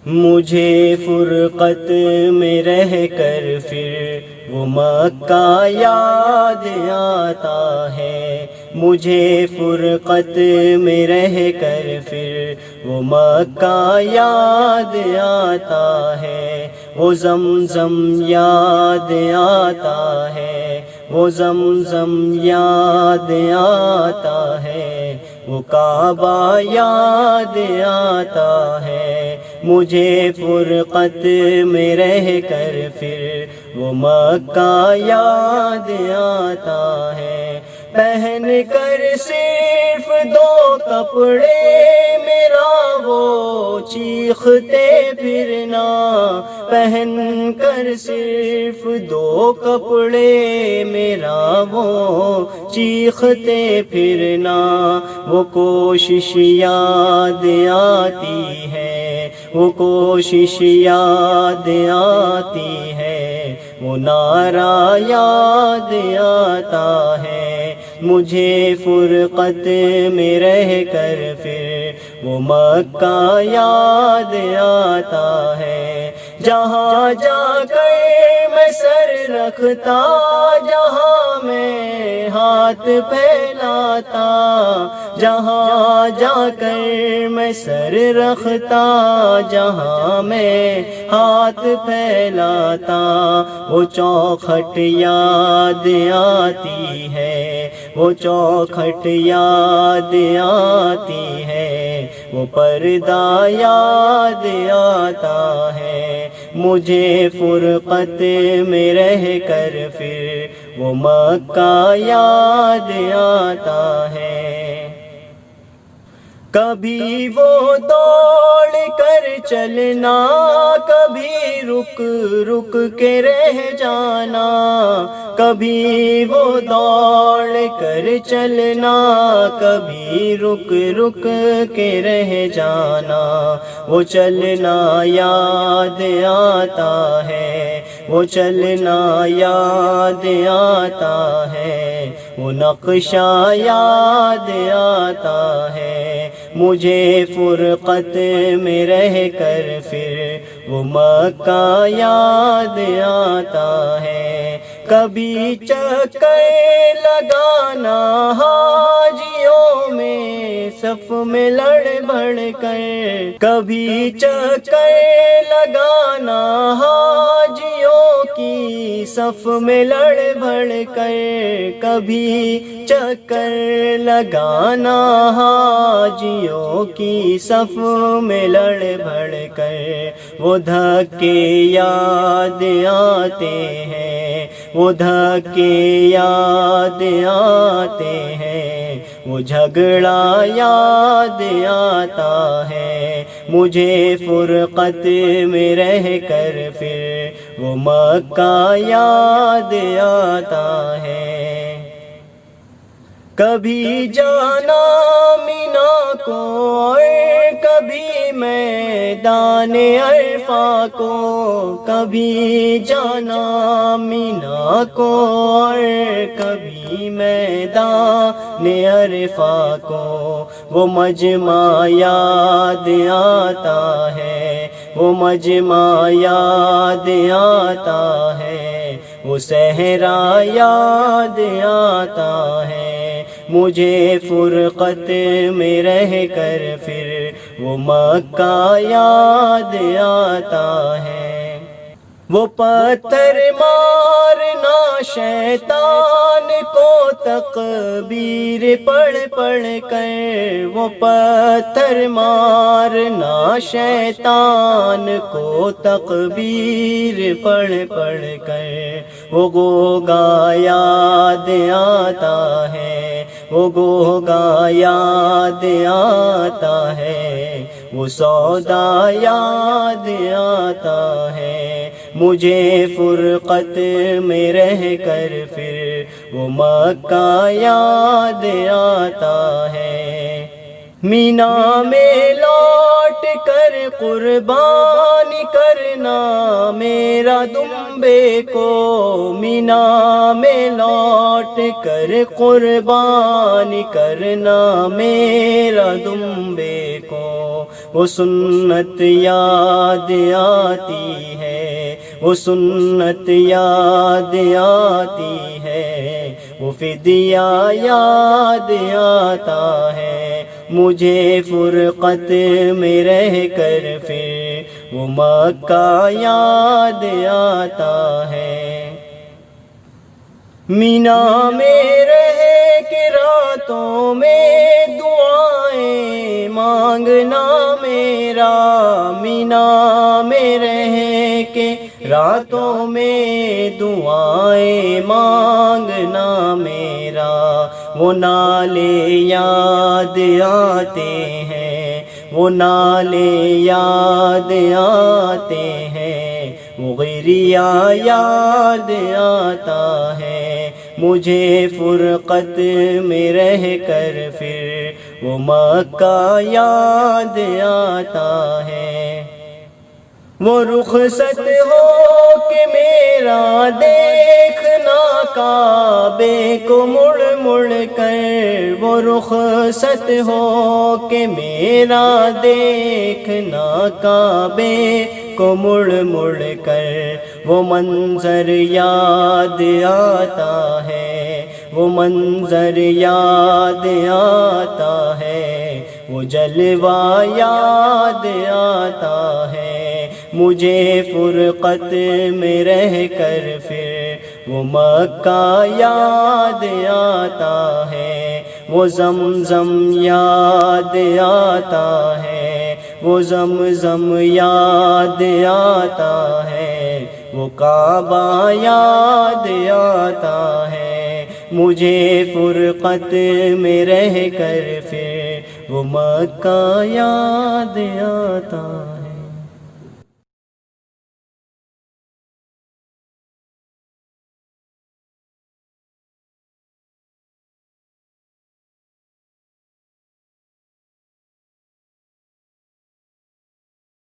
مجھے فرقت میں رہ کر پھر وہ مکہ یاد آتا ہے، مجھے فرقت میں رہ کر پھر وہ مکہ یاد آتا ہے، وہ زمزم یاد آتا ہے، وہ زمزم یاد آتا ہے، وہ کعبہ یاد آتا ہے، مجھے فرقت میں رہ کر پھر وہ مکہ یاد آتا ہے۔ پہن کر صرف دو کپڑے میرا وہ چیختے پھرنا، پہن کر صرف دو کپڑے میرا وہ چیختے پھرنا، وہ کوشش یاد آتی ہے، وہ کوشش یاد آتی ہے، وہ نعرہ یاد آتا ہے، مجھے فرقت میں رہ کر پھر وہ مکہ یاد آتا ہے۔ جہاں جا کر میں سر رکھتا، جہاں میں ہاتھ پھیلاتا، جہاں جا کر میں سر رکھتا، جہاں میں ہاتھ پھیلاتا، وہ چوکھٹ یاد آتی ہے، وہ چوکھٹ یاد آتی ہے، وہ پردہ یاد آتا ہے، مجھے فرقت میں رہ کر پھر وہ مکہ یاد آتا ہے۔ کبھی وہ دوڑ کر چلنا، کبھی رک رک کے رہ جانا، کبھی وہ دوڑ کر چلنا، کبھی رک رک کے رہ جانا، وہ چلنا یاد آتا ہے، وہ چلنا یاد آتا ہے، وہ نقشہ یاد آتا ہے، مجھے فرقت میں رہ کر پھر وہ مکہ یاد آتا ہے۔ کبھی چکر لگانا حاجیوں میں صف میں لڑ بڑھ کر، کبھی چکر لگانا حاجیوں کی صف میں لڑ بڑھ کر، کبھی چکر لگانا حاجیوں کی صف میں لڑ بڑھ کر، وہ دھکے یاد آتے ہیں، وہ دھکے یاد آتے ہیں، وہ جھگڑا یاد آتا ہے، مجھے فرقت میں رہ کر پھر وہ مکہ یاد آتا ہے۔ کبھی جانا مینا کو اور کبھی میدان عرفہ کو، کبھی جانا مینا کو اور کبھی میدان عرفہ کو، وہ مجمع یاد آتا ہے، وہ مجمع یاد آتا ہے، وہ صحرا یاد آتا ہے، مجھے فرقت میں رہ کر پھر وہ مکہ یاد آتا ہے۔ وہ پتھر مارنا شیطان کو تکبیر پڑھ پڑھ کر، وہ پتھر مارنا شیطان کو تکبیر پڑھ پڑھ کر، وہ گوگا یاد آتا ہے، وہ گوگا یاد آتا ہے، وہ سودا یاد آتا ہے، مجھے فرقت میں رہ کر پھر وہ مکہ یاد آتا ہے۔ مینا میں لوٹ کر قربانی کرنا میرا دمبے کو، مینا میں لوٹ کر قربانی کرنا میرا دمبے کو، وہ سنت یاد آتی ہے، وہ سنت یاد آتی ہے، وہ فدیہ یاد آتا ہے مجھے فرقت میں رہ کر پھر وہ مکہ یاد آتا ہے۔ مینا میں رہ کے راتوں میں دعائیں مانگنا میرا، مینا میں رہ کے راتوں میں دعائیں مانگنا میرا، وہ نالے یاد آتے ہیں، وہ نالے یاد آتے ہیں، وہ غریہ یاد آتا ہے مجھے فرقت میں رہ کر پھر وہ مکہ یاد آتا ہے۔ وہ رخصت ہو کہ میرا دیکھنا کعبے کو مڑ مڑ کر، وہ رخصت ہو کہ میرا دیکھنا کعبے کو مڑ مڑ کر، وہ منظر یاد آتا ہے، وہ منظر یاد آتا ہے، وہ جلوہ یاد آتا ہے مجھے فرقت میں رہ کر پھر وہ مکہ یاد آتا ہے، وہ زمزم یاد آتا ہے، وہ زمزم یاد آتا ہے، وہ کعبہ یاد آتا ہے مجھے فرقت میں رہ کر پھر وہ مکہ یاد آتا ہے۔